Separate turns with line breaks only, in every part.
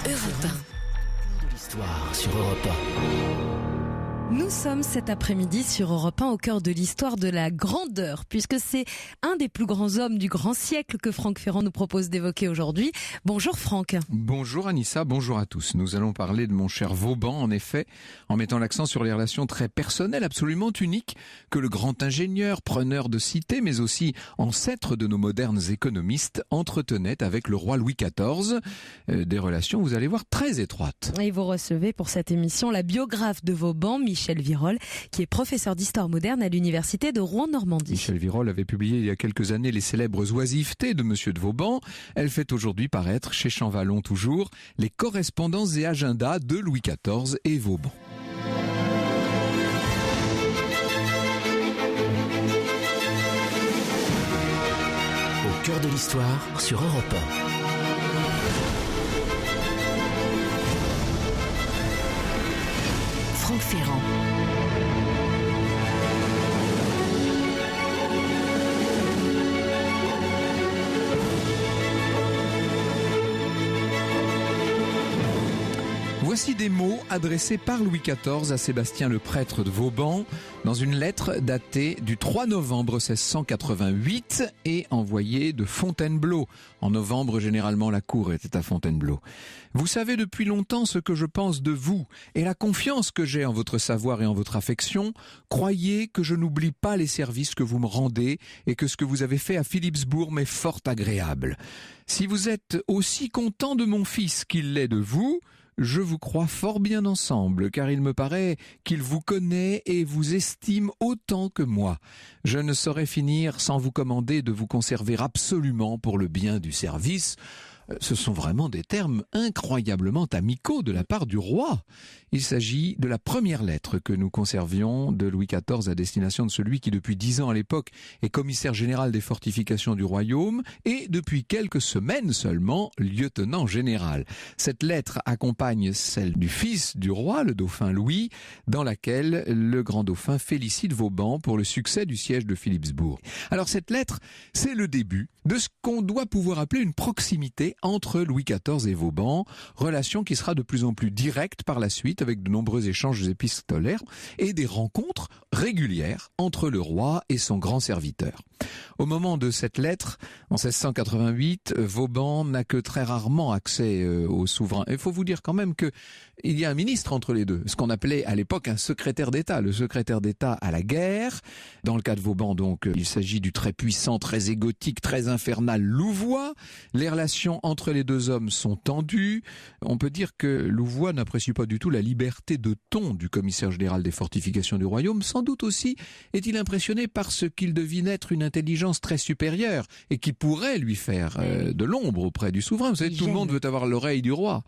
Europe 1. De l'histoire sur Europe 1.
Nous sommes cet après-midi sur Europe 1 au cœur de l'histoire de la grandeur, puisque c'est un des plus grands hommes du grand siècle que Franck Ferrand nous propose d'évoquer aujourd'hui. Bonjour Franck.
Bonjour Anissa, bonjour à tous. Nous allons parler de mon cher Vauban, en effet, en mettant l'accent sur les relations très personnelles, absolument uniques, que le grand ingénieur, preneur de cité, mais aussi ancêtre de nos modernes économistes, entretenait avec le roi Louis XIV. Des relations, vous allez voir, très étroites.
Et vous recevez pour cette émission la biographe de Vauban, Michel Virol, qui est professeur d'histoire moderne à l'université de Rouen-Normandie.
Michel Virol avait publié il y a quelques années les célèbres oisivetés de Monsieur de Vauban. Elle fait aujourd'hui paraître, chez Champvallon toujours, les correspondances et agendas de Louis XIV et Vauban.
Au cœur de l'histoire sur Europe 1. Franck Ferrand.
Voici des mots adressés par Louis XIV à Sébastien le prêtre de Vauban dans une lettre datée du 3 novembre 1688 et envoyée de Fontainebleau. En novembre, généralement, la cour était à Fontainebleau. Vous savez depuis longtemps ce que je pense de vous et la confiance que j'ai en votre savoir et en votre affection. Croyez que je n'oublie pas les services que vous me rendez et que ce que vous avez fait à Philipsbourg m'est fort agréable. Si vous êtes aussi content de mon fils qu'il l'est de vous, je vous crois fort bien ensemble, car il me paraît qu'il vous connaît et vous estime autant que moi. Je ne saurais finir sans vous commander de vous conserver absolument pour le bien du service. Ce sont vraiment des termes incroyablement amicaux de la part du roi. Il s'agit de la première lettre que nous conservions de Louis XIV à destination de celui qui depuis 10 ans à l'époque est commissaire général des fortifications du royaume et depuis quelques semaines seulement lieutenant général. Cette lettre accompagne celle du fils du roi, le dauphin Louis, dans laquelle le grand dauphin félicite Vauban pour le succès du siège de Philipsbourg. Alors cette lettre, c'est le début de ce qu'on doit pouvoir appeler une proximité entre Louis XIV et Vauban, relation qui sera de plus en plus directe par la suite avec de nombreux échanges épistolaires et des rencontres régulières entre le roi et son grand serviteur. Au moment de cette lettre, en 1688, Vauban n'a que très rarement accès au souverain. Il faut vous dire quand même que il y a un ministre entre les deux, ce qu'on appelait à l'époque un secrétaire d'État, le secrétaire d'État à la guerre. Dans le cas de Vauban, donc, il s'agit du très puissant, très égotique, très infernal Louvois. Les relations entre les deux hommes sont tendues. On peut dire que Louvois n'apprécie pas du tout la liberté de ton du commissaire général des fortifications du royaume. Sans doute aussi est-il impressionné par ce qu'il devine être une intelligence très supérieure et qui pourrait lui faire de l'ombre auprès du souverain. Vous savez, tout le monde veut avoir l'oreille du roi.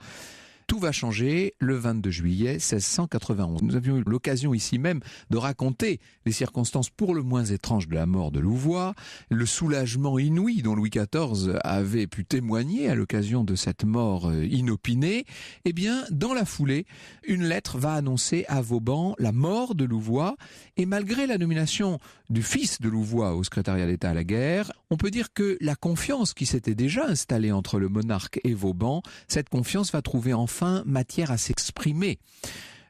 Tout va changer le 22 juillet 1691. Nous avions eu l'occasion ici même de raconter les circonstances pour le moins étranges de la mort de Louvois, le soulagement inouï dont Louis XIV avait pu témoigner à l'occasion de cette mort inopinée. Eh bien, dans la foulée, une lettre va annoncer à Vauban la mort de Louvois et malgré la nomination du fils de Louvois au secrétariat d'État à la guerre, on peut dire que la confiance qui s'était déjà installée entre le monarque et Vauban, cette confiance va trouver enfin matière à s'exprimer.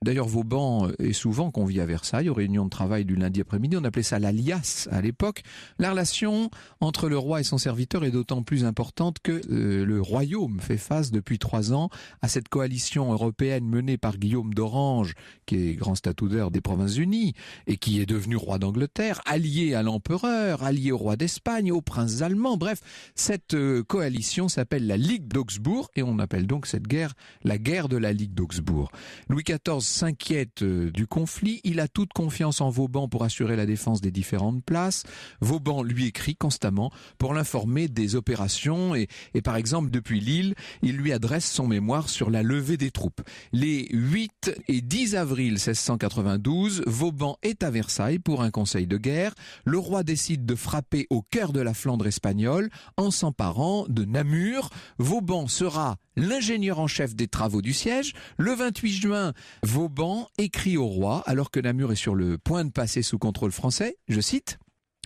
D'ailleurs, Vauban est souvent convié à Versailles aux réunions de travail du lundi après-midi. On appelait ça l'alias à l'époque. La relation entre le roi et son serviteur est d'autant plus importante que le royaume fait face depuis 3 ans à cette coalition européenne menée par Guillaume d'Orange, qui est grand statuaire des Provinces-Unies et qui est devenu roi d'Angleterre, allié à l'empereur, allié au roi d'Espagne, aux princes allemands. Bref, cette coalition s'appelle la Ligue d'Augsbourg et on appelle donc cette guerre la guerre de la Ligue d'Augsbourg. Louis XIV s'inquiète du conflit, il a toute confiance en Vauban pour assurer la défense des différentes places. Vauban lui écrit constamment pour l'informer des opérations et par exemple depuis Lille, il lui adresse son mémoire sur la levée des troupes. Les 8 et 10 avril 1692, Vauban est à Versailles pour un conseil de guerre. Le roi décide de frapper au cœur de la Flandre espagnole en s'emparant de Namur. Vauban sera l'ingénieur en chef des travaux du siège. Le 28 juin, Vauban écrit au roi, alors que Namur est sur le point de passer sous contrôle français, je cite: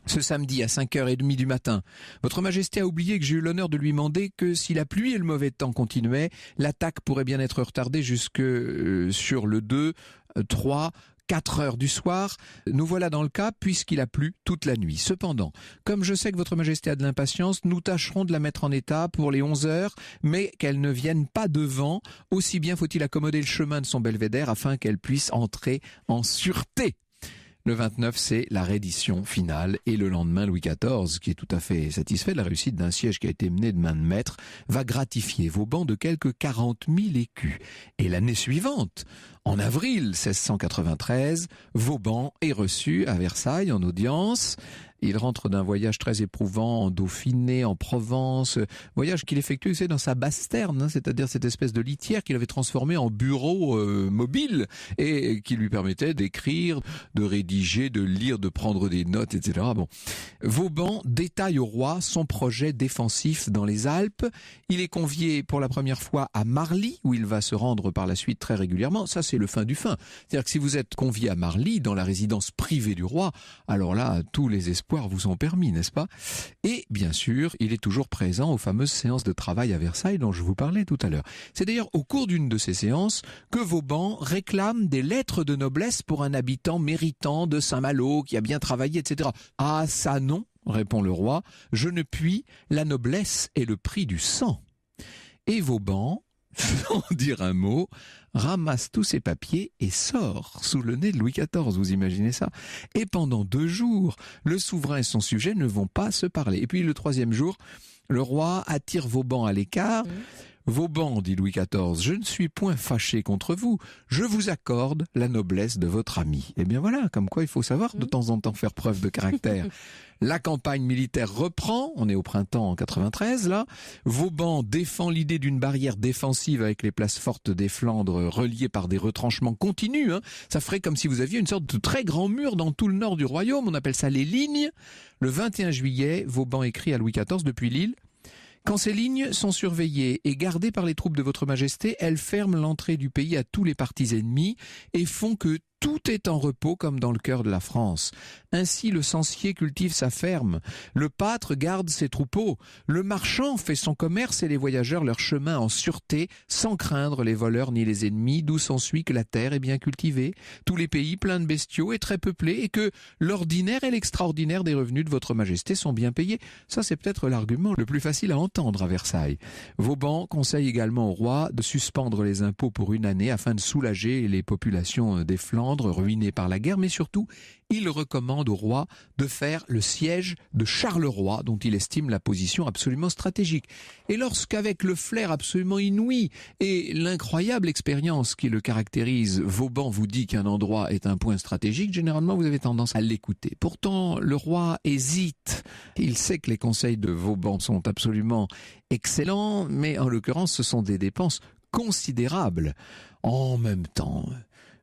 Ce samedi à 5h30 du matin, Votre Majesté a oublié que j'ai eu l'honneur de lui demander que si la pluie et le mauvais temps continuaient, l'attaque pourrait bien être retardée jusque sur le 2, 3, 4 heures du soir. Nous voilà dans le cas puisqu'il a plu toute la nuit. Cependant, comme je sais que Votre Majesté a de l'impatience, nous tâcherons de la mettre en état pour les 11 heures, mais qu'elle ne vienne pas devant. Aussi bien faut-il accommoder le chemin de son belvédère afin qu'elle puisse entrer en sûreté. Le 29, c'est la reddition finale et le lendemain, Louis XIV, qui est tout à fait satisfait de la réussite d'un siège qui a été mené de main de maître, va gratifier Vauban de quelques 40 000 écus. Et l'année suivante, en avril 1693, Vauban est reçu à Versailles en audience. Il rentre d'un voyage très éprouvant en Dauphiné, en Provence, voyage qu'il effectue dans sa basse-terne, c'est-à-dire cette espèce de litière qu'il avait transformée en bureau mobile et qui lui permettait d'écrire, de rédiger, de lire, de prendre des notes, etc. Bon. Vauban détaille au roi son projet défensif dans les Alpes. Il est convié pour la première fois à Marly, où il va se rendre par la suite très régulièrement. Ça, c'est le fin du fin. C'est-à-dire que si vous êtes convié à Marly, dans la résidence privée du roi, alors là, tous les espoirs vous sont permis, n'est-ce pas? Et bien sûr, il est toujours présent aux fameuses séances de travail à Versailles dont je vous parlais tout à l'heure. C'est d'ailleurs au cours d'une de ces séances que Vauban réclame des lettres de noblesse pour un habitant méritant de Saint-Malo qui a bien travaillé, etc. « Ah, ça non !» répond le roi, « je ne puis, la noblesse est le prix du sang. » Et Vauban, sans dire un mot, ramasse tous ses papiers et sort sous le nez de Louis XIV, vous imaginez ça? Et pendant 2 jours, le souverain et son sujet ne vont pas se parler. Et puis le 3e jour, le roi attire Vauban à l'écart. Vauban, dit Louis XIV, je ne suis point fâché contre vous, je vous accorde la noblesse de votre ami. Eh bien voilà, comme quoi il faut savoir de temps en temps faire preuve de caractère. La campagne militaire reprend, on est au printemps en 93 là. Vauban défend l'idée d'une barrière défensive avec les places fortes des Flandres reliées par des retranchements continus. Ça ferait comme si vous aviez une sorte de très grand mur dans tout le nord du royaume, on appelle ça les lignes. Le 21 juillet, Vauban écrit à Louis XIV depuis Lille. Quand ces lignes sont surveillées et gardées par les troupes de Votre Majesté, elles ferment l'entrée du pays à tous les partis ennemis et font que tout est en repos comme dans le cœur de la France. Ainsi, le censier cultive sa ferme, le pâtre garde ses troupeaux, le marchand fait son commerce et les voyageurs leur chemin en sûreté, sans craindre les voleurs ni les ennemis, d'où s'ensuit que la terre est bien cultivée, tous les pays pleins de bestiaux et très peuplés, et que l'ordinaire et l'extraordinaire des revenus de Votre Majesté sont bien payés. Ça, c'est peut-être l'argument le plus facile à entendre à Versailles. Vauban conseille également au roi de suspendre les impôts pour 1 année afin de soulager les populations des Flandres ruinées par la guerre, mais surtout, il recommande au roi de faire le siège de Charleroi, dont il estime la position absolument stratégique. Et lorsqu'avec le flair absolument inouï et l'incroyable expérience qui le caractérise, Vauban vous dit qu'un endroit est un point stratégique, généralement vous avez tendance à l'écouter. Pourtant, le roi hésite. Il sait que les conseils de Vauban sont absolument excellents, mais en l'occurrence, ce sont des dépenses considérables. En même temps,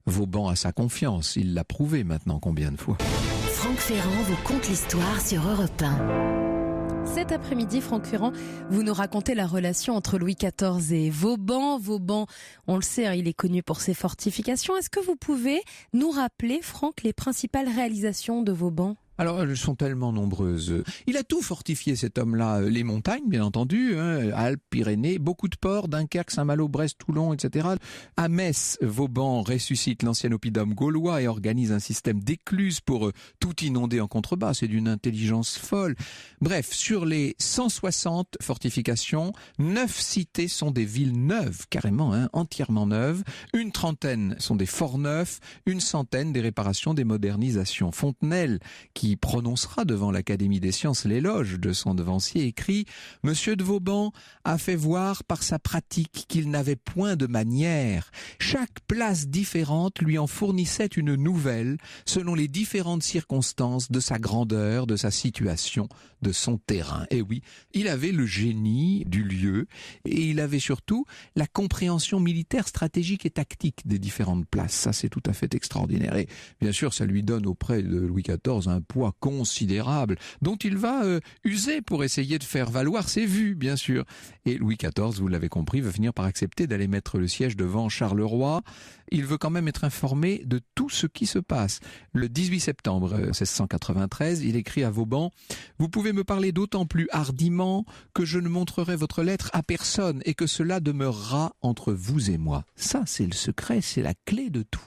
Vauban a sa confiance, il l'a prouvé maintenant combien de fois.
Franck Ferrand vous conte l'histoire sur Europe 1.
Cet après-midi, Franck Ferrand, vous nous racontez la relation entre Louis XIV et Vauban. Vauban, on le sait, il est connu pour ses fortifications. Est-ce que vous pouvez nous rappeler, Franck, les principales réalisations de Vauban ?
Alors, elles sont tellement nombreuses. Il a tout fortifié, cet homme-là. Les montagnes, bien entendu, Alpes, Pyrénées, beaucoup de ports, Dunkerque, Saint-Malo, Brest, Toulon, etc. À Metz, Vauban ressuscite l'ancien oppidum gaulois et organise un système d'écluses pour tout inonder en contrebas. C'est d'une intelligence folle. Bref, sur les 160 fortifications, 9 cités sont des villes neuves, carrément, entièrement neuves. Une trentaine sont des forts neufs, une centaine des réparations, des modernisations. Fontenelle, qui prononcera devant l'Académie des sciences l'éloge de son devancier, écrit « Monsieur de Vauban a fait voir par sa pratique qu'il n'avait point de manière. Chaque place différente lui en fournissait une nouvelle selon les différentes circonstances de sa grandeur, de sa situation, de son terrain. » Et oui, il avait le génie du lieu et il avait surtout la compréhension militaire, stratégique et tactique des différentes places. Ça, c'est tout à fait extraordinaire. Et bien sûr, ça lui donne auprès de Louis XIV un poids considérable dont il va user pour essayer de faire valoir ses vues, bien sûr. Et Louis XIV, vous l'avez compris, va finir par accepter d'aller mettre le siège devant Charleroi. Il veut quand même être informé de tout ce qui se passe. Le 18 septembre 1693, il écrit à Vauban « Vous pouvez me parler d'autant plus hardiment que je ne montrerai votre lettre à personne et que cela demeurera entre vous et moi. » Ça, c'est le secret, c'est la clé de tout.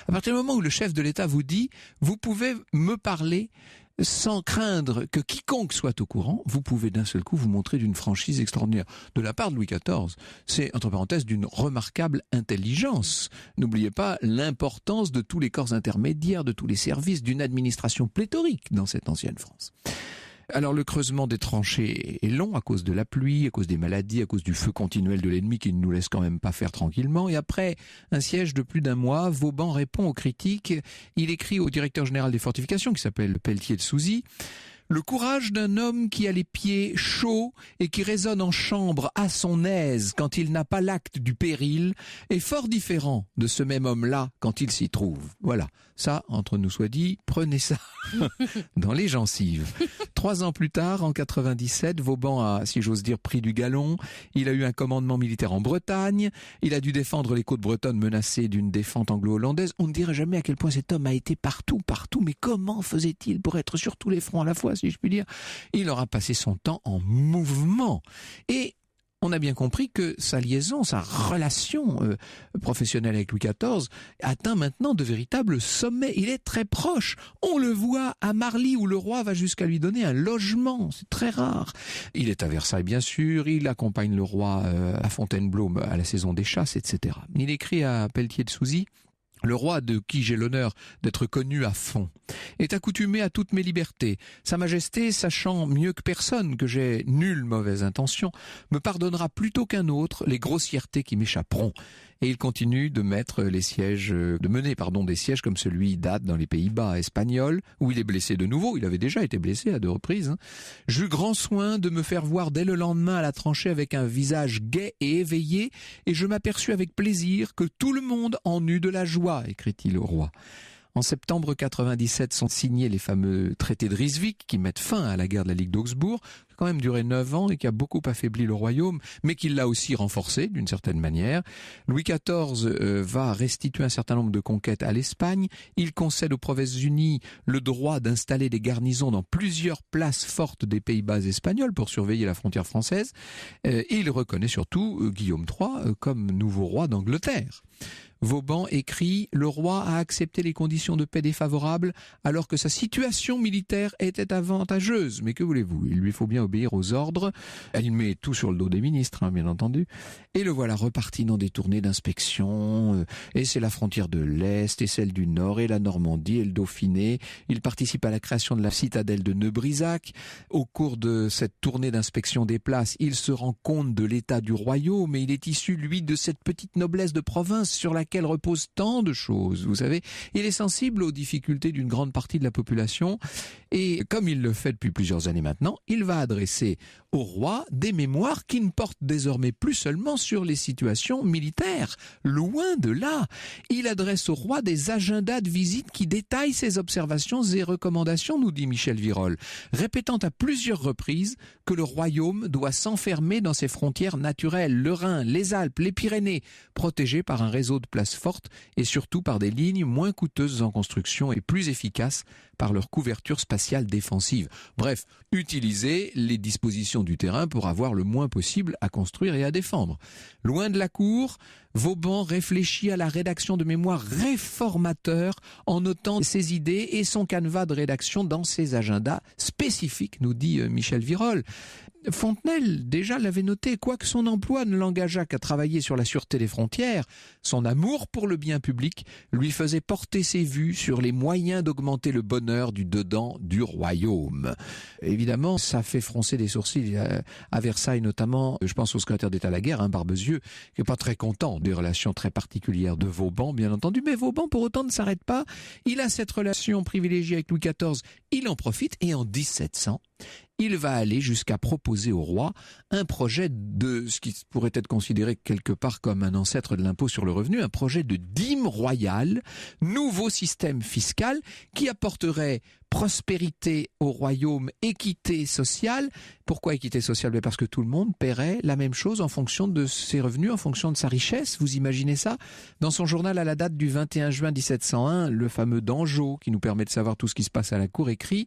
À partir du moment où le chef de l'État vous dit « Vous pouvez me parler », sans craindre que quiconque soit au courant, vous pouvez d'un seul coup vous montrer d'une franchise extraordinaire. De la part de Louis XIV, c'est, entre parenthèses, d'une remarquable intelligence. N'oubliez pas l'importance de tous les corps intermédiaires, de tous les services, d'une administration pléthorique dans cette ancienne France. Alors le creusement des tranchées est long à cause de la pluie, à cause des maladies, à cause du feu continuel de l'ennemi qui ne nous laisse quand même pas faire tranquillement. Et après un siège de plus d'un mois, Vauban répond aux critiques. Il écrit au directeur général des fortifications, qui s'appelle Pelletier de Souzy, « Le courage d'un homme qui a les pieds chauds et qui résonne en chambre à son aise quand il n'a pas l'acte du péril est fort différent de ce même homme-là quand il s'y trouve. » Voilà, ça, entre nous soit dit, prenez ça dans les gencives. 3 ans plus tard, en 97, Vauban a, si j'ose dire, pris du galon. Il a eu un commandement militaire en Bretagne. Il a dû défendre les côtes bretonnes menacées d'une défente anglo-hollandaise. On ne dirait jamais à quel point cet homme a été partout. Mais comment faisait-il pour être sur tous les fronts à la fois, si je puis dire? Il aura passé son temps en mouvement. Et on a bien compris que sa liaison, sa relation professionnelle avec Louis XIV atteint maintenant de véritables sommets. Il est très proche. On le voit à Marly où le roi va jusqu'à lui donner un logement. C'est très rare. Il est à Versailles, bien sûr. Il accompagne le roi à Fontainebleau à la saison des chasses, etc. Il écrit à Pelletier de Souzy: Le roi, de qui j'ai l'honneur d'être connu à fond, est accoutumé à toutes mes libertés. Sa Majesté, sachant mieux que personne que j'ai nulle mauvaise intention, me pardonnera plutôt qu'un autre les grossièretés qui m'échapperont. Et il continue de mener des sièges comme celui date dans les Pays-Bas espagnols, où il est blessé de nouveau. Il avait déjà été blessé à 2 reprises. J'eus grand soin de me faire voir dès le lendemain à la tranchée avec un visage gai et éveillé, et je m'aperçus avec plaisir que tout le monde en eut de la joie, écrit-il au roi. En septembre 97 sont signés les fameux traités de Ryswick qui mettent fin à la guerre de la Ligue d'Augsbourg, qui a quand même duré 9 ans et qui a beaucoup affaibli le royaume, mais qui l'a aussi renforcé d'une certaine manière. Louis XIV va restituer un certain nombre de conquêtes à l'Espagne. Il concède aux Provinces-Unies le droit d'installer des garnisons dans plusieurs places fortes des Pays-Bas espagnols pour surveiller la frontière française. Et il reconnaît surtout Guillaume III comme nouveau roi d'Angleterre. Vauban écrit « Le roi a accepté les conditions de paix défavorables alors que sa situation militaire était avantageuse. » Mais que voulez-vous? Il lui faut bien obéir aux ordres. Il met tout sur le dos des ministres, bien entendu. Et le voilà reparti dans des tournées d'inspection. Et c'est la frontière de l'Est et celle du Nord et la Normandie et le Dauphiné. Il participe à la création de la citadelle de Neubrisac. Au cours de cette tournée d'inspection des places, il se rend compte de l'état du royaume et il est issu, lui, de cette petite noblesse de province sur laquelle repose tant de choses, vous savez. Il est sensible aux difficultés d'une grande partie de la population et comme il le fait depuis plusieurs années maintenant, il va adresser au roi des mémoires qui ne portent désormais plus seulement sur les situations militaires. Loin de là, il adresse au roi des agendas de visite qui détaillent ses observations et recommandations, nous dit Michel Virol, répétant à plusieurs reprises que le royaume doit s'enfermer dans ses frontières naturelles, le Rhin, les Alpes, les Pyrénées, protégés par un réseau de places fortes et surtout par des lignes moins coûteuses en construction et plus efficaces par leur couverture spatiale défensive. Bref, utiliser les dispositions du terrain pour avoir le moins possible à construire et à défendre. Loin de la cour, Vauban réfléchit à la rédaction de mémoires réformateurs en notant ses idées et son canevas de rédaction dans ses agendas spécifiques, nous dit Michel Virol. Fontenelle, déjà, l'avait noté, quoique son emploi ne l'engageât qu'à travailler sur la sûreté des frontières, son amour pour le bien public lui faisait porter ses vues sur les moyens d'augmenter le bonheur du dedans du royaume. Évidemment, ça fait froncer des sourcils à Versailles notamment, je pense au secrétaire d'État à la guerre, Barbezieux, qui n'est pas très content des relations très particulières de Vauban, bien entendu, mais Vauban, pour autant, ne s'arrête pas. Il a cette relation privilégiée avec Louis XIV, il en profite, et en 1700, il va aller jusqu'à proposer au roi un projet de ce qui pourrait être considéré quelque part comme un ancêtre de l'impôt sur le revenu, un projet de dîme royale, nouveau système fiscal qui apporterait prospérité au royaume, équité sociale. Pourquoi équité sociale? Parce que tout le monde paierait la même chose en fonction de ses revenus, en fonction de sa richesse. Vous imaginez ça? Dans son journal à la date du 21 juin 1701, le fameux Dangeau, qui nous permet de savoir tout ce qui se passe à la cour, écrit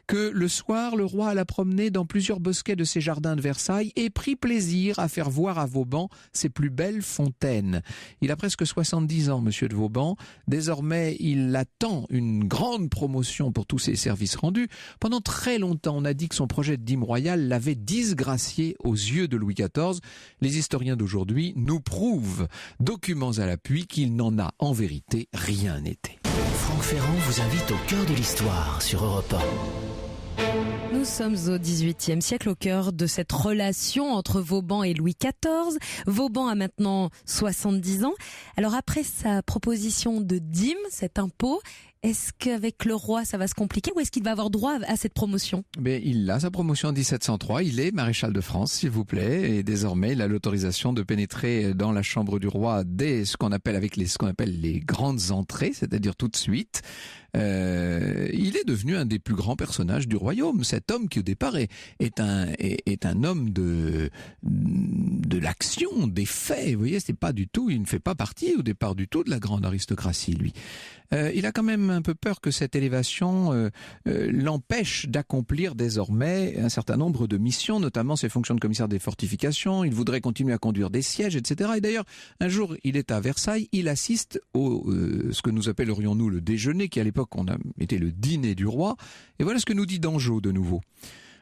que le soir, le roi alla promener dans plusieurs bosquets de ses jardins de Versailles et prit plaisir à faire voir à Vauban ses plus belles fontaines. Il a presque 70 ans, monsieur de Vauban. Désormais, il attend une grande promotion pour tous ses services rendus. Pendant très longtemps, on a dit que son projet de dîme royal l'avait disgracié aux yeux de Louis XIV. Les historiens d'aujourd'hui nous prouvent, documents à l'appui, qu'il n'en a en vérité rien été.
Franck Ferrand vous invite au cœur de l'histoire sur Europe 1.
Nous sommes au XVIIIe siècle, au cœur de cette relation entre Vauban et Louis XIV. Vauban a maintenant 70 ans. Alors après sa proposition de dîme, cet impôt, est-ce qu'avec le roi ça va se compliquer ou est-ce qu'il va avoir droit à cette promotion?
Mais il a sa promotion en 1703, il est maréchal de France, s'il vous plaît, et désormais il a l'autorisation de pénétrer dans la chambre du roi dès ce qu'on appelle les grandes entrées, c'est-à-dire tout de suite. Il est devenu un des plus grands personnages du royaume. Cet homme qui au départ est un homme de l'action, des faits. Vous voyez, il ne fait pas partie au départ du tout de la grande aristocratie, lui. Il a quand même un peu peur que cette élévation l'empêche d'accomplir désormais un certain nombre de missions, notamment ses fonctions de commissaire des fortifications. Il voudrait continuer à conduire des sièges, etc. Et d'ailleurs, un jour, il est à Versailles, il assiste au ce que nous appellerions-nous le déjeuner, qui à l'époque on a été le dîner du roi. Et voilà ce que nous dit Dangeau de nouveau.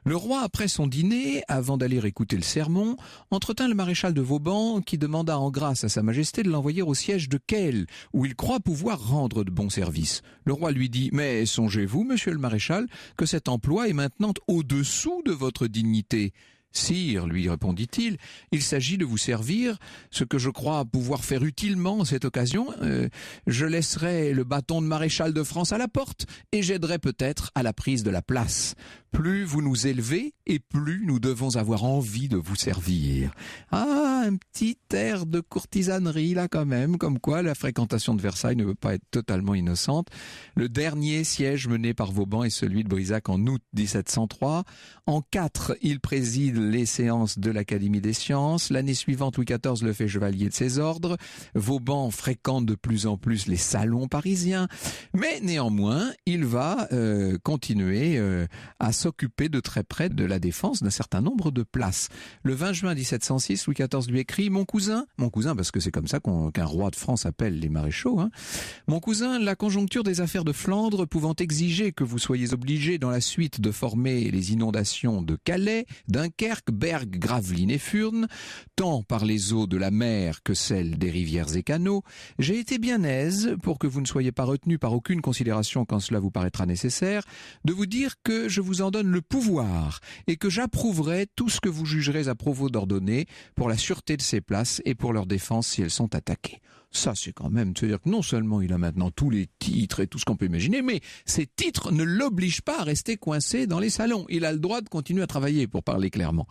Le roi, après son dîner, avant d'aller écouter le sermon, entretint le maréchal de Vauban qui demanda en grâce à sa majesté de l'envoyer au siège de Kehl, où il croit pouvoir rendre de bons services. Le roi lui dit « Mais songez-vous, monsieur le maréchal, que cet emploi est maintenant au-dessous de votre dignité ?» « Sire, lui répondit-il, il s'agit de vous servir, ce que je crois pouvoir faire utilement en cette occasion. Je laisserai le bâton de maréchal de France à la porte et j'aiderai peut-être à la prise de la place. Plus vous nous élevez et plus nous devons avoir envie de vous servir. » Ah, un petit air de courtisanerie là quand même, comme quoi la fréquentation de Versailles ne veut pas être totalement innocente. Le dernier siège mené par Vauban est celui de Brisac en août 1703. En 4, il préside les séances de l'Académie des sciences. L'année suivante, Louis XIV le fait chevalier de ses ordres. Vauban fréquente de plus en plus les salons parisiens. Mais néanmoins, il va continuer à s'occuper de très près de la défense d'un certain nombre de places. Le 20 juin 1706, Louis XIV lui écrit « Mon cousin parce que c'est comme ça qu'un roi de France appelle les maréchaux, hein. Mon cousin, la conjoncture des affaires de Flandre pouvant exiger que vous soyez obligé dans la suite de former les inondations de Calais, Dunkerque, Bergues, Gravelines et Furnes, tant par les eaux de la mer que celles des rivières et canaux, j'ai été bien aise, pour que vous ne soyez pas retenu par aucune considération quand cela vous paraîtra nécessaire, de vous dire que je vous en donne le pouvoir et que j'approuverai tout ce que vous jugerez à propos d'ordonner pour la sûreté de ces places et pour leur défense si elles sont attaquées. Ça, c'est quand même, c'est-à-dire que non seulement il a maintenant tous les titres et tout ce qu'on peut imaginer, mais ces titres ne l'obligent pas à rester coincé dans les salons. Il a le droit de continuer à travailler, pour parler clairement.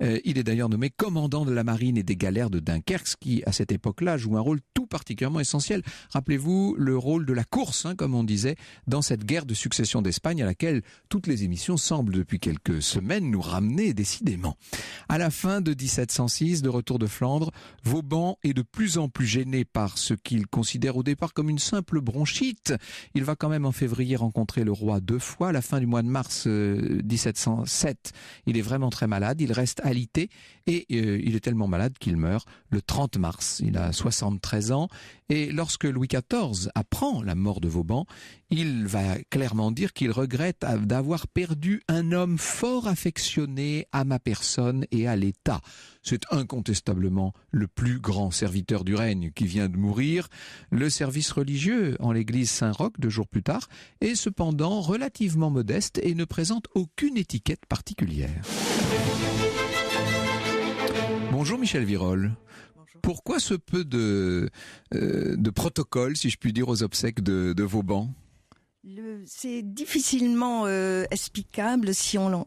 Il est d'ailleurs nommé commandant de la marine et des galères de Dunkerque, ce qui, à cette époque-là, joue un rôle tout particulièrement essentiel. Rappelez-vous le rôle de la course, comme on disait, dans cette guerre de succession d'Espagne à laquelle toutes les émissions semblent depuis quelques semaines nous ramener décidément. À la fin de 1706, de retour de Flandre, Vauban est de plus en plus gêné par ce qu'il considère au départ comme une simple bronchite. Il va quand même en février rencontrer le roi 2 fois. À la fin du mois de mars 1707, il est vraiment très malade. Il reste alité et il est tellement malade qu'il meurt le 30 mars. Il a 73 ans et lorsque Louis XIV apprend la mort de Vauban, il va clairement dire qu'il regrette d'avoir perdu un homme fort affectionné à ma personne et à l'État. C'est incontestablement le plus grand serviteur du règne qui vient de mourir. Le service religieux en l'église Saint-Roch 2 jours plus tard est cependant relativement modeste et ne présente aucune étiquette particulière. Bonjour Michel Virol. Bonjour. Pourquoi ce peu de protocole, si je puis dire, aux obsèques de Vauban ?
C'est difficilement explicable si on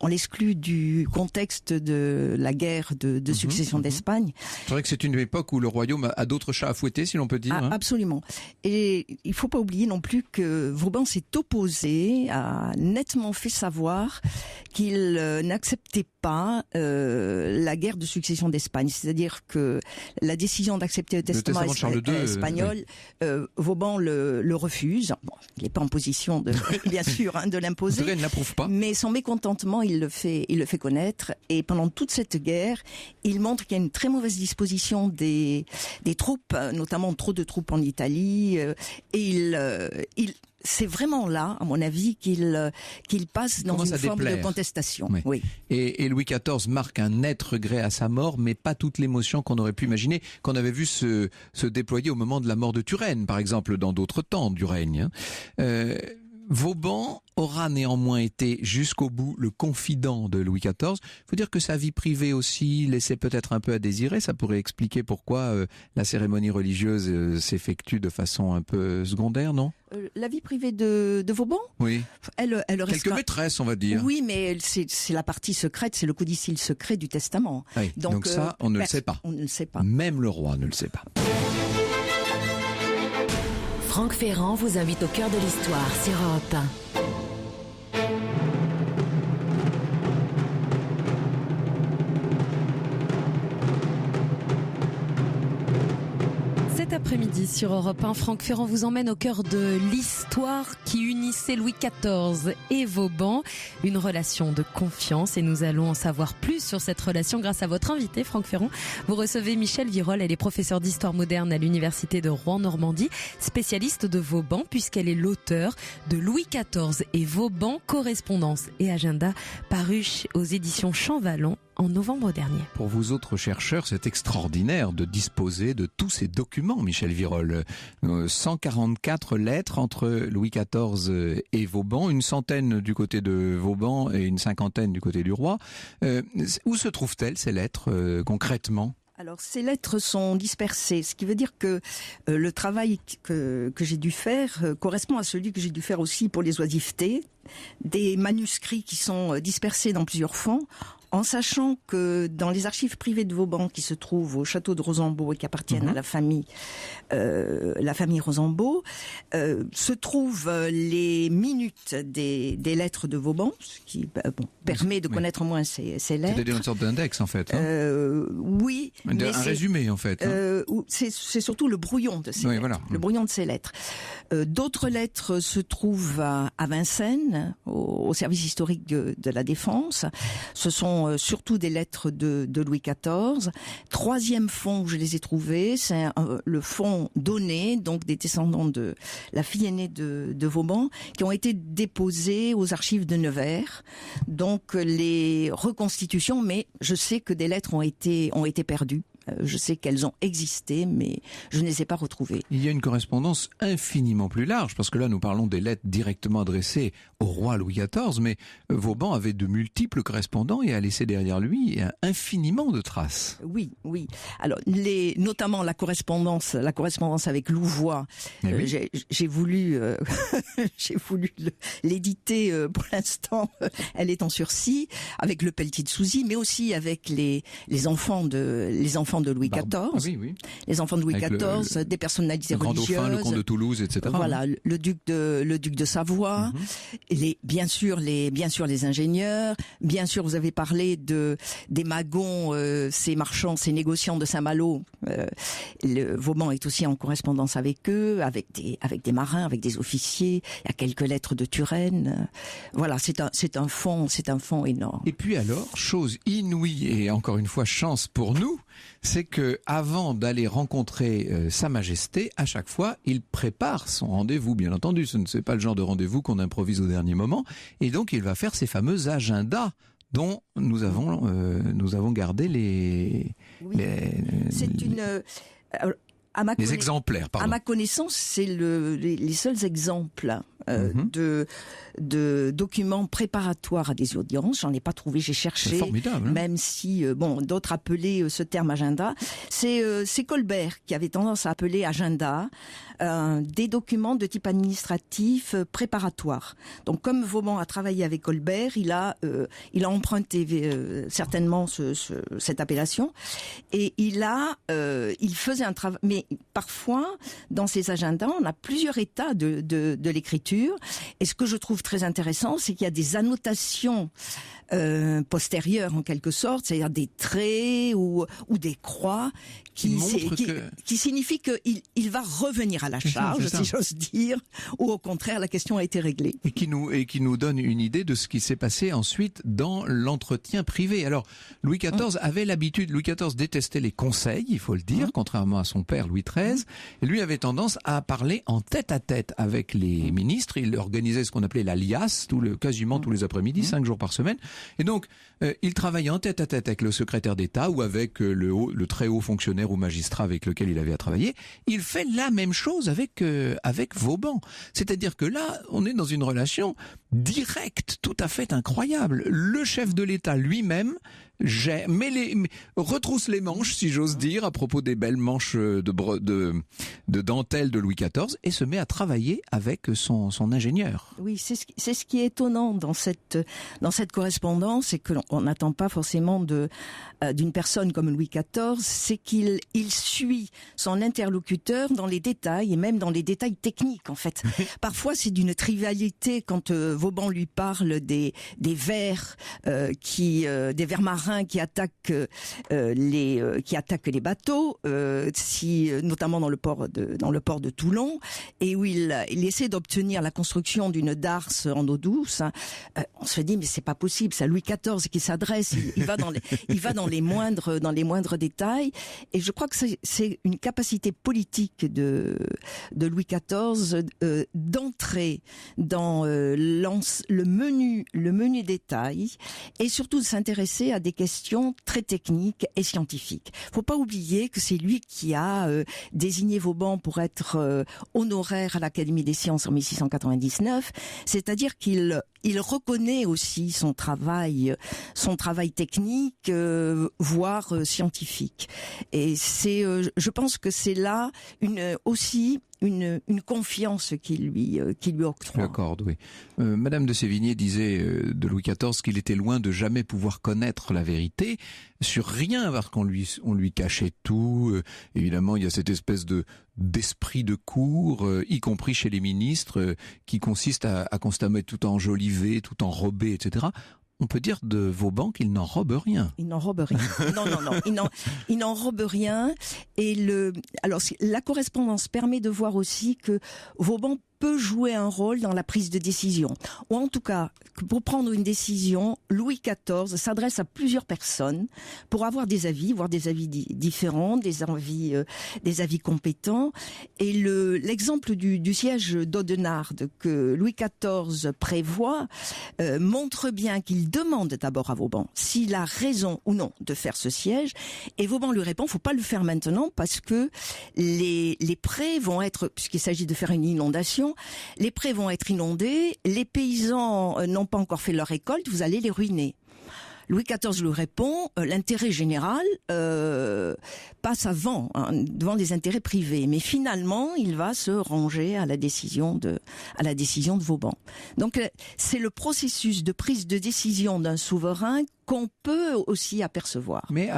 on l'exclut du contexte de la guerre de succession d'Espagne.
C'est vrai que c'est une époque où le royaume a d'autres chats à fouetter, si l'on peut dire.
Absolument. Et il faut pas oublier non plus que Vauban s'est opposé, a nettement fait savoir qu'il n'acceptait pas la guerre de succession d'Espagne. C'est-à-dire que la décision d'accepter le testament
de Charles II,
espagnol, Vauban le refuse. Bon, il n'est pas en position de, bien sûr, de l'imposer.
Il ne l'approuve pas.
Mais son mécontentement, il le fait connaître. Et pendant toute cette guerre, il montre qu'il y a une très mauvaise disposition des troupes, notamment trop de troupes en Italie. Et c'est vraiment là, à mon avis, qu'il passe dans une forme de contestation.
Oui. Et Louis XIV marque un net regret à sa mort, mais pas toute l'émotion qu'on aurait pu imaginer, qu'on avait vu se déployer au moment de la mort de Turenne, par exemple, dans d'autres temps du règne. Vauban aura néanmoins été jusqu'au bout le confident de Louis XIV. Il faut dire que sa vie privée aussi laissait peut-être un peu à désirer. Ça pourrait expliquer pourquoi la cérémonie religieuse s'effectue de façon un peu secondaire, non ?
La vie privée de Vauban ?
Oui.
Elle reste
quelques maîtresses, on va dire.
Oui, mais c'est la partie secrète, c'est le codicille secret du testament.
Oui. Donc ça, on ne le sait pas.
On ne le sait pas.
Même le roi ne le sait pas.
Franck Ferrand vous invite au cœur de l'histoire sur Europe 1.
Cet après-midi sur Europe 1, Franck Ferrand vous emmène au cœur de l'histoire qui unissait Louis XIV et Vauban. Une relation de confiance et nous allons en savoir plus sur cette relation grâce à votre invité, Franck Ferrand. Vous recevez Michèle Virol, elle est professeure d'histoire moderne à l'université de Rouen-Normandie, spécialiste de Vauban puisqu'elle est l'auteure de Louis XIV et Vauban, correspondance et agenda, paru aux éditions Champvallon en novembre dernier.
Pour vous autres chercheurs, c'est extraordinaire de disposer de tous ces documents, Michèle Virol. 144 lettres entre Louis XIV et Vauban, une centaine du côté de Vauban et une cinquantaine du côté du roi. Où se trouvent-elles, ces lettres, concrètement ?
Alors, ces lettres sont dispersées, ce qui veut dire que le travail que j'ai dû faire correspond à celui que j'ai dû faire aussi pour les oisivetés, des manuscrits qui sont dispersés dans plusieurs fonds, en sachant que dans les archives privées de Vauban qui se trouvent au château de Rosambeau et qui appartiennent à la famille Rosambeau, se trouvent les minutes des lettres de Vauban, ce qui permet de connaître au moins ces lettres.
C'est une sorte d'index en fait.
Oui.
Un résumé en fait.
C'est surtout le brouillon de ces lettres. Voilà. Le brouillon de ces lettres. D'autres lettres se trouvent à Vincennes, au service historique de la Défense. Ce sont surtout des lettres de Louis XIV. Troisième fonds où je les ai trouvés, c'est le fonds donné, donc des descendants de la fille aînée de Vauban, qui ont été déposés aux archives de Nevers. Donc les reconstitutions, mais je sais que des lettres ont été perdues. Je sais qu'elles ont existé, mais je ne les ai pas retrouvées.
Il y a une correspondance infiniment plus large, parce que là, nous parlons des lettres directement adressées au roi Louis XIV, mais Vauban avait de multiples correspondants et a laissé derrière lui infiniment de traces.
Oui. Alors, notamment la correspondance avec Louvois. J'ai voulu l'éditer pour l'instant. Elle est en sursis avec le Pelletier de Souzy, mais aussi avec les enfants de Louis XIV, les enfants de Louis XIV, des personnalités religieuses, le grand dauphin, le
comte de Toulouse, etc.
Voilà, le duc de Savoie, bien sûr les ingénieurs, bien sûr vous avez parlé des magons, ces marchands, ces négociants de Saint-Malo. Vauban est aussi en correspondance avec eux, avec des marins, avec des officiers. Il y a quelques lettres de Turenne. Voilà, c'est un fond énorme.
Et puis alors, chose inouïe et encore une fois chance pour nous, c'est que avant d'aller rencontrer Sa Majesté, à chaque fois, il prépare son rendez-vous. Bien entendu, ce n'est pas le genre de rendez-vous qu'on improvise au dernier moment. Et donc, il va faire ces fameux agendas dont nous avons gardé les
exemplaires.
Pardon.
À ma connaissance, c'est les seuls exemples de documents préparatoires à des audiences. J'en ai pas trouvé, j'ai cherché.
C'est formidable.
Même si, d'autres appelaient ce terme agenda. C'est Colbert qui avait tendance à appeler agenda des documents de type administratif préparatoire. Donc, comme Vauban a travaillé avec Colbert, il a emprunté certainement cette appellation, et il faisait un travail. Mais parfois, dans ces agendas, on a plusieurs états de l'écriture. Et ce que je trouve très intéressant, c'est qu'il y a des annotations postérieures en quelque sorte, c'est-à-dire des traits ou des croix qui signifient qu'il va revenir à la charge, si j'ose dire, ou au contraire la question a été réglée.
Et qui nous donne une idée de ce qui s'est passé ensuite dans l'entretien privé. Alors Louis XIV avait l'habitude, Louis XIV détestait les conseils, il faut le dire, contrairement à son père Louis XIII, et lui avait tendance à parler en tête-à-tête avec les ministres. Il organisait ce qu'on appelait la liasse, quasiment tous les après-midi, 5 jours par semaine. Et donc, il travaillait en tête-à-tête avec le secrétaire d'État ou avec le très haut fonctionnaire ou magistrat avec lequel il avait à travailler. Il fait la même chose avec Vauban. C'est-à-dire que là, on est dans une relation directe, tout à fait incroyable. Le chef de l'État lui-même retrousse les manches, si j'ose dire, à propos des belles manches de dentelle de Louis XIV, et se met à travailler avec son ingénieur.
Oui, c'est ce qui est étonnant dans cette correspondance, et que on n'attend pas forcément d'une personne comme Louis XIV, c'est qu'il suit son interlocuteur dans les détails, et même dans les détails techniques en fait. Parfois c'est d'une trivialité quand Vauban lui parle des vers des vers marins qui attaquent les bateaux, notamment dans le port de Toulon, et où il essaie d'obtenir la construction d'une darse en eau douce. On se dit mais c'est pas possible, c'est à Louis XIV qui s'adresse, il va dans les moindres détails, et je crois que c'est une capacité politique de Louis XIV d'entrer dans le menu détail, et surtout de s'intéresser à des questions très techniques et scientifiques. Faut pas oublier que c'est lui qui a désigné Vauban pour être honoraire à l'Académie des sciences en 1699, c'est-à-dire qu'il reconnaît aussi son travail technique, voire scientifique. Et je pense que c'est là une confiance qui lui octroie.
J'accorde, oui. Madame de Sévigné disait de Louis XIV qu'il était loin de jamais pouvoir connaître la vérité sur rien, parce qu'on lui cachait tout. Évidemment, il y a cette espèce d'esprit de cour, y compris chez les ministres, qui consiste à constamment tout enjoliver, tout enrober, etc. On peut dire de Vauban qu'il n'enrobe rien.
Il n'enrobe rien. Non. Il n'enrobe rien. Et la correspondance permet de voir aussi que Vauban peut jouer un rôle dans la prise de décision. Ou en tout cas, pour prendre une décision, Louis XIV s'adresse à plusieurs personnes pour avoir des avis, voire des avis différents, des avis compétents. Et l'exemple du siège d'Audenarde que Louis XIV prévoit montre bien qu'il demande d'abord à Vauban s'il a raison ou non de faire ce siège. Et Vauban lui répond, faut pas le faire maintenant parce que les prés vont être, puisqu'il s'agit de faire une inondation, les prés vont être inondés, les paysans n'ont pas encore fait leur récolte, vous allez les ruiner. Louis XIV lui répond, l'intérêt général passe devant les intérêts privés. Mais finalement, il va se ranger à la décision de Vauban. Donc, c'est le processus de prise de décision d'un souverain qu'on peut aussi apercevoir.
Mais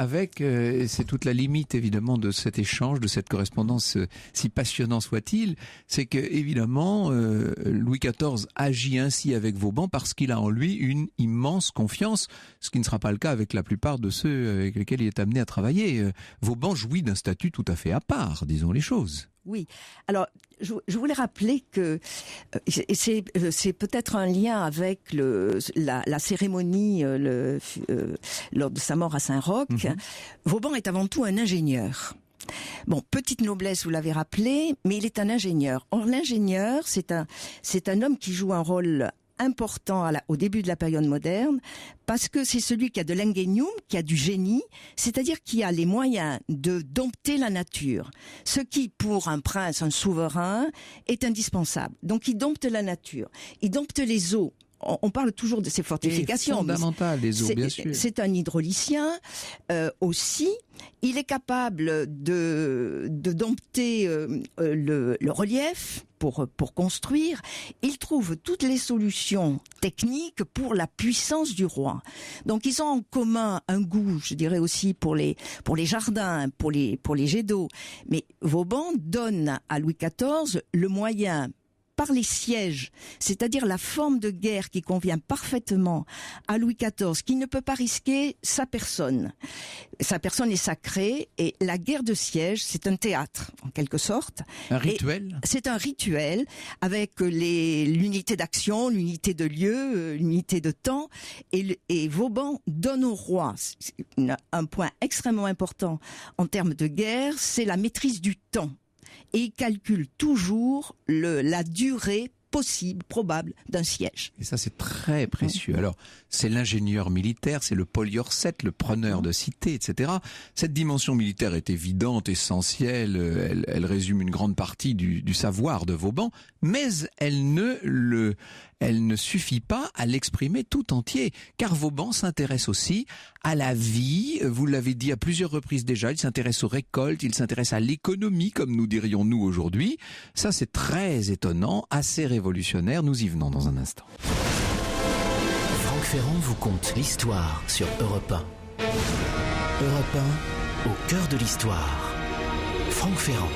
c'est toute la limite évidemment de cet échange, de cette correspondance, si passionnant soit-il, c'est que évidemment Louis XIV agit ainsi avec Vauban parce qu'il a en lui une immense confiance, ce qui ne sera pas le cas avec la plupart de ceux avec lesquels il est amené à travailler. Vauban jouit d'un statut tout à fait à part, disons les choses.
Oui. Alors, je voulais rappeler que c'est peut-être un lien avec la cérémonie lors de sa mort à Saint-Roch. Vauban est avant tout un ingénieur. Bon, petite noblesse, vous l'avez rappelé, mais il est un ingénieur. Or, l'ingénieur, c'est un homme qui joue un rôle important au début de la période moderne, parce que c'est celui qui a de l'ingénium, qui a du génie, c'est-à-dire qui a les moyens de dompter la nature. Ce qui, pour un prince, un souverain, est indispensable. Donc il dompte la nature, il dompte les eaux. On parle toujours de ces fortifications.
C'est fondamental, les eaux, bien sûr.
C'est un hydraulicien aussi. Il est capable de dompter le relief pour construire. Il trouve toutes les solutions techniques pour la puissance du roi. Donc ils ont en commun un goût, je dirais aussi pour les jardins, pour les jets d'eau. Mais Vauban donne à Louis XIV le moyen, par les sièges, c'est-à-dire la forme de guerre qui convient parfaitement à Louis XIV, qui ne peut pas risquer sa personne. Sa personne est sacrée et la guerre de siège, c'est un théâtre, en quelque sorte.
Un rituel ?
C'est un rituel avec l'unité d'action, l'unité de lieu, l'unité de temps. Et Vauban donne au roi un point extrêmement important en termes de guerre, c'est la maîtrise du temps. Et il calcule toujours la durée possible, probable d'un siège.
Et ça, c'est très précieux. Alors, c'est l'ingénieur militaire, c'est le poliorcète, le preneur de cité, etc. Cette dimension militaire est évidente, essentielle, elle résume une grande partie du savoir de Vauban, mais elle ne suffit pas à l'exprimer tout entier, car Vauban s'intéresse aussi à la vie, vous l'avez dit à plusieurs reprises déjà, il s'intéresse aux récoltes, il s'intéresse à l'économie, comme nous dirions nous aujourd'hui. Ça, c'est très étonnant, assez révolutionnaire, nous y venons dans un instant.
Franck Ferrand vous conte l'histoire sur Europe 1. Europe 1, au cœur de l'histoire. Franck Ferrand.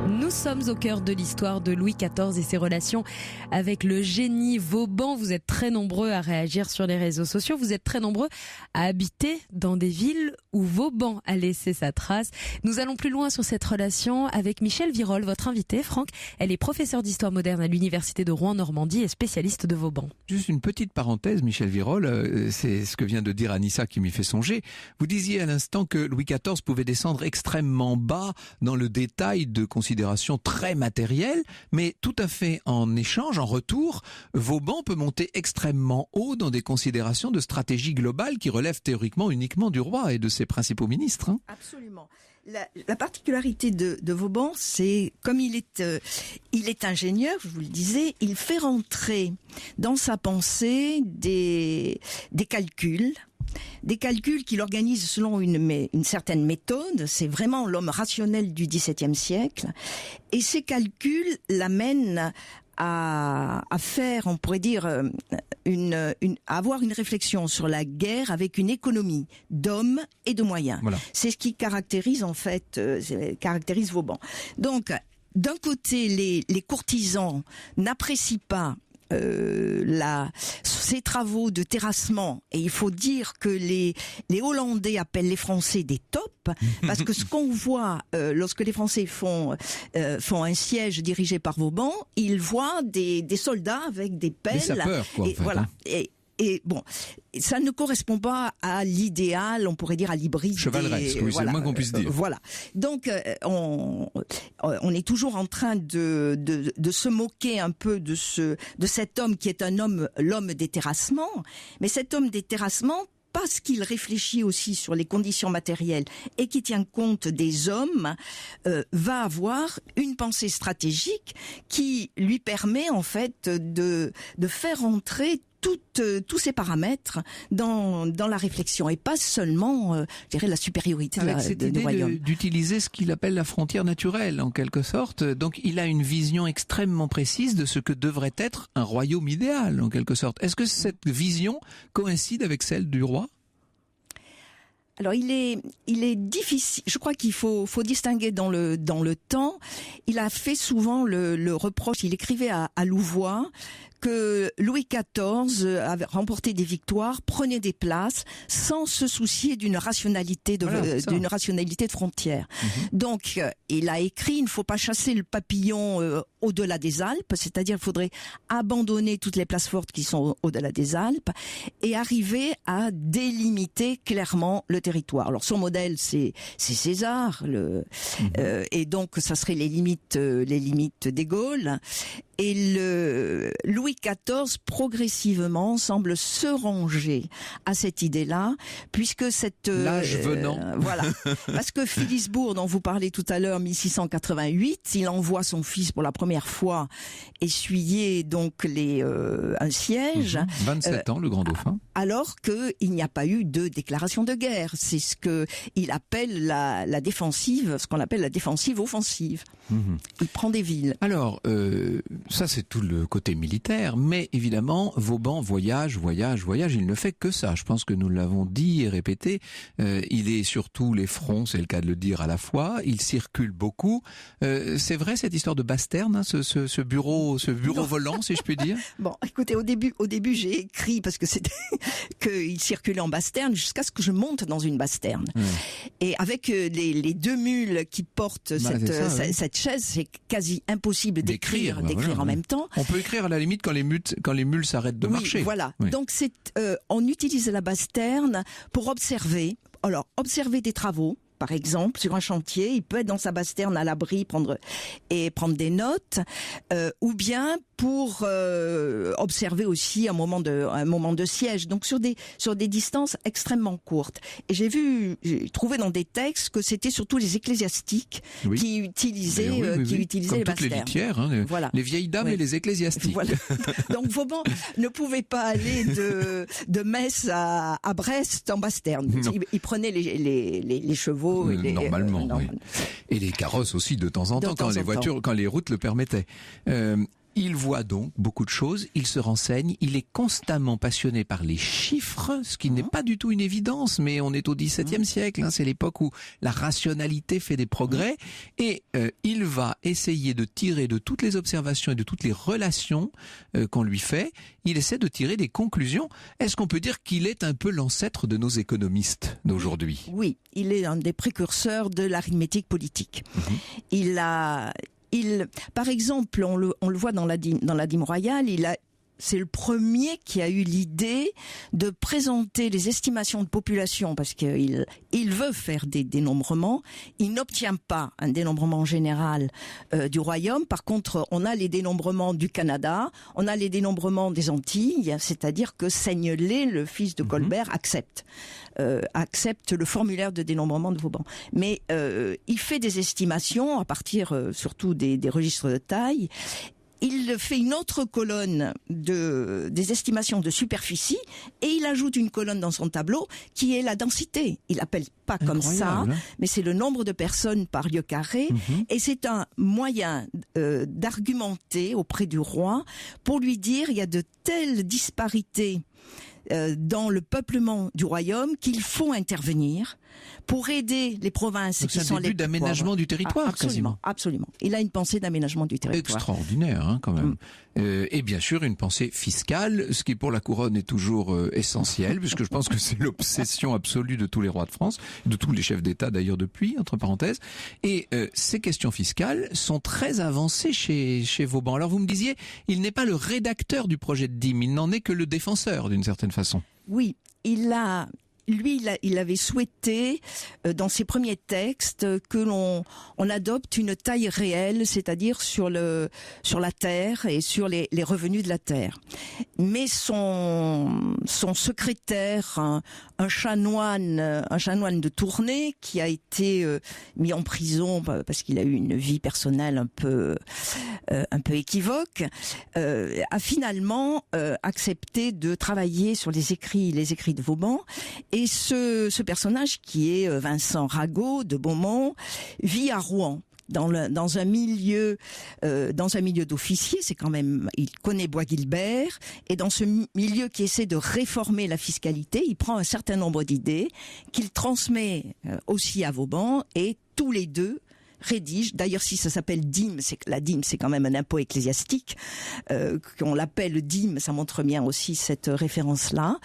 Nous sommes au cœur de l'histoire de Louis XIV et ses relations avec le génie Vauban. Vous êtes très nombreux à réagir sur les réseaux sociaux. Vous êtes très nombreux à habiter dans des villes où Vauban a laissé sa trace. Nous allons plus loin sur cette relation avec Michèle Virol, votre invitée. Franck, elle est professeure d'histoire moderne à l'université de Rouen-Normandie et spécialiste de Vauban.
Juste une petite parenthèse, Michèle Virol, c'est ce que vient de dire Anissa qui m'y fait songer. Vous disiez à l'instant que Louis XIV pouvait descendre extrêmement bas dans le détail de considérations très matérielles, mais tout à fait en échange, en retour, Vauban peut monter extrêmement haut dans des considérations de stratégie globale qui relèvent théoriquement uniquement du roi et de ses principaux ministres. Hein.
Absolument. La particularité de Vauban, c'est comme il est ingénieur, je vous le disais, il fait rentrer dans sa pensée des calculs. Des calculs qu'il organise selon une certaine méthode. C'est vraiment l'homme rationnel du XVIIe siècle. Et ces calculs l'amènent à faire, on pourrait dire, avoir une réflexion sur la guerre avec une économie d'hommes et de moyens. Voilà. C'est ce qui caractérise en fait, caractérise Vauban. Donc, d'un côté, les courtisans n'apprécient pas ces travaux de terrassement, et il faut dire que les Hollandais appellent les Français des tops, parce que ce qu'on voit lorsque les Français font un siège dirigé par Vauban, ils voient des soldats avec des pelles,
des sapeurs, quoi,
et voilà. Et bon, ça ne correspond pas à l'idéal, on pourrait dire à l'hybride.
Chevaleresque, oui, c'est le moins qu'on puisse dire.
Voilà. Donc, on est toujours en train de se moquer un peu de cet homme qui est l'homme des terrassements. Mais cet homme des terrassements, parce qu'il réfléchit aussi sur les conditions matérielles et qui tient compte des hommes, va avoir une pensée stratégique qui lui permet en fait de faire entrer tous ces paramètres dans la réflexion et pas seulement, je dirais, la supériorité du royaume.
D'utiliser ce qu'il appelle la frontière naturelle, en quelque sorte. Donc, il a une vision extrêmement précise de ce que devrait être un royaume idéal, en quelque sorte. Est-ce que cette vision coïncide avec celle du roi ?
Alors il est difficile. Je crois qu'il faut distinguer dans le temps. Il a fait souvent le reproche. Il écrivait à Louvois que Louis XIV avait remporté des victoires, prenait des places sans se soucier d'une rationalité de frontière. Donc il a écrit, il ne faut pas chasser le papillon au-delà des Alpes, c'est-à-dire il faudrait abandonner toutes les places fortes qui sont au-delà des Alpes et arriver à délimiter clairement le territoire. Alors son modèle c'est César, et donc ça serait les limites des Gaules. Et Louis Louis XIV, progressivement, semble se ranger à cette idée-là, puisque cette...
l'âge venant.
Voilà. Parce que Philisbourg, dont vous parlez tout à l'heure, 1688, il envoie son fils pour la première fois essuyer donc un siège.
27 ans, le grand dauphin.
Alors qu'il n'y a pas eu de déclaration de guerre. C'est ce qu'il appelle la défensive, ce qu'on appelle la défensive offensive. Il prend des villes.
Alors, ça c'est tout le côté militaire, mais évidemment, Vauban voyage, il ne fait que ça. Je pense que nous l'avons dit et répété, il est sur tous les fronts, c'est le cas de le dire à la fois, il circule beaucoup. C'est vrai cette histoire de Basterne, hein, ce bureau volant, si je puis dire?
Bon, écoutez, au début j'ai écrit, parce que c'était qu'il circulait en Basterne, jusqu'à ce que je monte dans une Basterne. Et avec les deux mules qui portent cette chaise, c'est quasi impossible d'écrire en même temps.
On peut écrire à la limite quand les mules s'arrêtent de marcher.
Voilà. Oui. Donc on utilise la Basterne pour observer des travaux. Par exemple, sur un chantier, il peut être dans sa Basterne à l'abri, prendre des notes, ou bien pour observer aussi un moment de siège. Donc sur des distances extrêmement courtes. Et j'ai trouvé dans des textes que c'était surtout les ecclésiastiques qui utilisaient les Basternes.
Les litières, hein,
voilà.
Les vieilles dames et les ecclésiastiques.
Voilà. Donc Vauban ne pouvait pas aller de Metz à Brest en Basterne. Il prenait les chevaux.
Normalement, oui. Et les carrosses aussi de temps en temps, quand les routes le permettaient. Il voit donc beaucoup de choses, il se renseigne, il est constamment passionné par les chiffres, ce qui n'est pas du tout une évidence, mais on est au XVIIe siècle, hein, c'est l'époque où la rationalité fait des progrès, et il va essayer de tirer de toutes les observations et de toutes les relations qu'on lui fait, il essaie de tirer des conclusions. Est-ce qu'on peut dire qu'il est un peu l'ancêtre de nos économistes d'aujourd'hui?
Oui, il est un des précurseurs de l'arithmétique politique. Par exemple, on le voit dans la dîme royale, c'est le premier qui a eu l'idée de présenter les estimations de population, parce qu'il veut faire des dénombrements. Il n'obtient pas un dénombrement général du royaume. Par contre, on a les dénombrements du Canada, on a les dénombrements des Antilles, c'est-à-dire que Seignelay, le fils de Colbert, accepte le formulaire de dénombrement de Vauban. Mais il fait des estimations à partir surtout des registres de taille. Il fait une autre colonne des estimations de superficie et il ajoute une colonne dans son tableau qui est la densité. Il l'appelle pas comme ça, mais c'est le nombre de personnes par lieu carré et c'est un moyen d'argumenter auprès du roi pour lui dire il y a de telles disparités dans le peuplement du royaume qu'il faut intervenir pour aider les provinces qui sont les...
C'est un début d'aménagement du territoire, quasiment.
Absolument. Il a une pensée d'aménagement du territoire.
Extraordinaire, hein, quand même. Et bien sûr, une pensée fiscale, ce qui pour la couronne est toujours essentiel, puisque je pense que c'est l'obsession absolue de tous les rois de France, de tous les chefs d'État d'ailleurs depuis, entre parenthèses. Et ces questions fiscales sont très avancées chez Vauban. Alors vous me disiez, il n'est pas le rédacteur du projet de dîme, il n'en est que le défenseur d'une certaine façon.
Oui, il avait souhaité, dans ses premiers textes, que l'on adopte une taille réelle, c'est-à-dire sur la terre et sur les revenus de la terre. Mais son secrétaire, un chanoine de Tournai, qui a été mis en prison parce qu'il a eu une vie personnelle un peu équivoque, a finalement accepté de travailler sur les écrits de Vauban. Et ce personnage qui est Vincent Ragot de Beaumont vit à Rouen. Dans un milieu d'officiers, c'est quand même, il connaît Bois-Guilbert, et dans ce milieu qui essaie de réformer la fiscalité, il prend un certain nombre d'idées qu'il transmet aussi à Vauban, et tous les deux rédige. D'ailleurs, si ça s'appelle dîme, la dîme, c'est quand même un impôt ecclésiastique. Qu'on l'appelle dîme, ça montre bien aussi cette référence-là.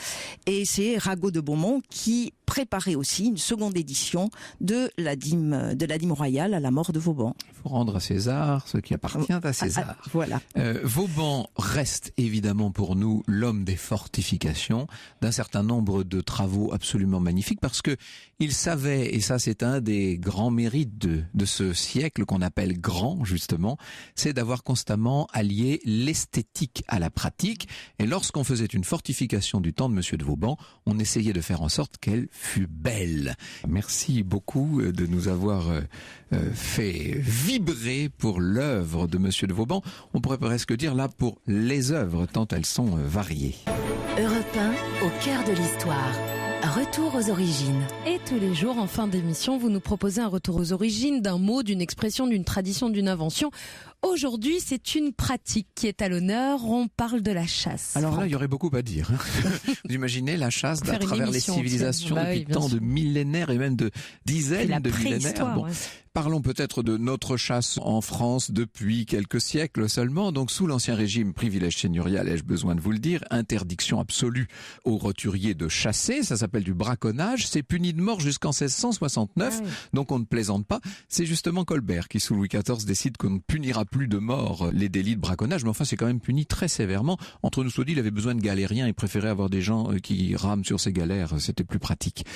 Et c'est Ragot de Beaumont qui préparer aussi une seconde édition de la dîme royale à la mort de Vauban.
Il faut rendre à César ce qui appartient à César.
Voilà.
Vauban reste évidemment pour nous l'homme des fortifications, d'un certain nombre de travaux absolument magnifiques, parce que il savait, et ça c'est un des grands mérites de ce siècle qu'on appelle grand justement, c'est d'avoir constamment allié l'esthétique à la pratique. Et lorsqu'on faisait une fortification du temps de Monsieur de Vauban, on essayait de faire en sorte qu'elle fût belle. Merci beaucoup de nous avoir fait vibrer pour l'œuvre de Monsieur de Vauban. On pourrait presque dire là pour les œuvres, tant elles sont variées.
Europe 1, au cœur de l'histoire. Retour aux origines.
Et tous les jours, en fin d'émission, vous nous proposez un retour aux origines d'un mot, d'une expression, d'une tradition, d'une invention. Aujourd'hui, c'est une pratique qui est à l'honneur. On parle de la chasse.
Alors là, il y aurait beaucoup à dire. Vous imaginez la chasse à travers les civilisations depuis tant de millénaires et même de dizaines de millénaires. Bon. Parlons peut-être de notre chasse en France depuis quelques siècles seulement. Donc sous l'Ancien Régime, privilège seigneurial, ai-je besoin de vous le dire, interdiction absolue aux roturiers de chasser, ça s'appelle du braconnage, c'est puni de mort jusqu'en 1669, ah oui. Donc on ne plaisante pas. C'est justement Colbert qui, sous Louis XIV, décide qu'on ne punira plus de mort les délits de braconnage, mais enfin c'est quand même puni très sévèrement. Entre nous soit dit, il avait besoin de galériens, il préférait avoir des gens qui rament sur ses galères, c'était plus pratique.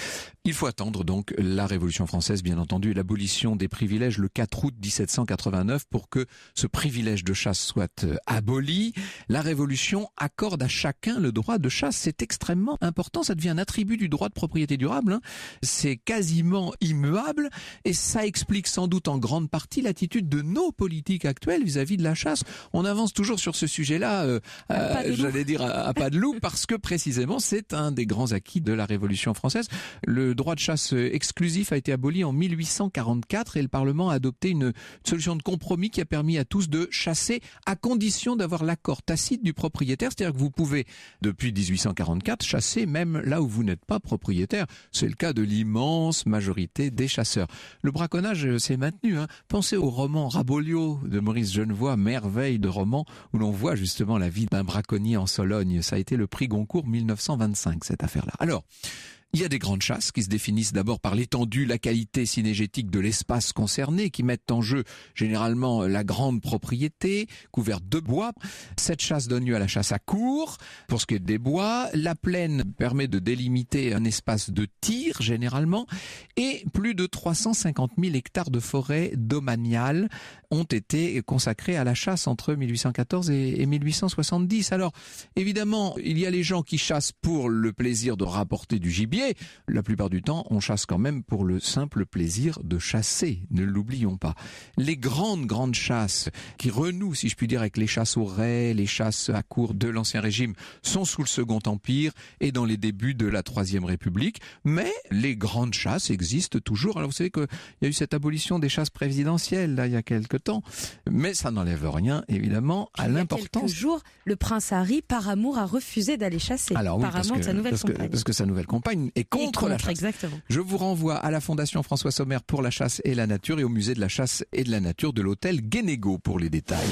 Il faut attendre donc la Révolution française, bien entendu, et l'abolition des privilèges le 4 août 1789 pour que ce privilège de chasse soit aboli. La Révolution accorde à chacun le droit de chasse. C'est extrêmement important. Ça devient un attribut du droit de propriété durable. Hein. C'est quasiment immuable et ça explique sans doute en grande partie l'attitude de nos politiques actuelles vis-à-vis de la chasse. On avance toujours sur ce sujet-là, j'allais dire à pas de loup, parce que précisément c'est un des grands acquis de la Révolution française. Le droit de chasse exclusif a été aboli en 1844 et le Parlement a adopté une solution de compromis qui a permis à tous de chasser à condition d'avoir l'accord tacite du propriétaire. C'est-à-dire que vous pouvez, depuis 1844, chasser même là où vous n'êtes pas propriétaire. C'est le cas de l'immense majorité des chasseurs. Le braconnage s'est maintenu. Hein. Pensez au roman Rabolio de Maurice Genevoix, merveille de roman où l'on voit justement la vie d'un braconnier en Sologne. Ça a été le prix Goncourt 1925, cette affaire-là. Alors, il y a des grandes chasses qui se définissent d'abord par l'étendue, la qualité cynégétique de l'espace concerné, qui mettent en jeu généralement la grande propriété, couverte de bois. Cette chasse donne lieu à la chasse à courre. Pour ce qui est des bois, la plaine permet de délimiter un espace de tir généralement, et plus de 350 000 hectares de forêt domaniale ont été consacrés à la chasse entre 1814 et 1870. Alors, évidemment, il y a les gens qui chassent pour le plaisir de rapporter du gibier. La plupart du temps, on chasse quand même pour le simple plaisir de chasser, ne l'oublions pas. Les grandes chasses qui renouent, si je puis dire, avec les chasses aux raies, les chasses à courre de l'Ancien Régime, sont sous le Second Empire et dans les débuts de la Troisième République. Mais les grandes chasses existent toujours. Alors vous savez qu'il y a eu cette abolition des chasses présidentielles, là, il y a quelque temps. Mais ça n'enlève rien, évidemment, à l'importance.
Il y a quelques jours, le prince Harry, par amour, a refusé d'aller chasser.
Alors, oui, de sa nouvelle compagne. Parce que sa nouvelle compagne est contre la chasse.
Exactement.
Je vous renvoie à la Fondation François Sommer pour la chasse et la nature et au musée de la chasse et de la nature de l'hôtel Guénégaud pour les détails.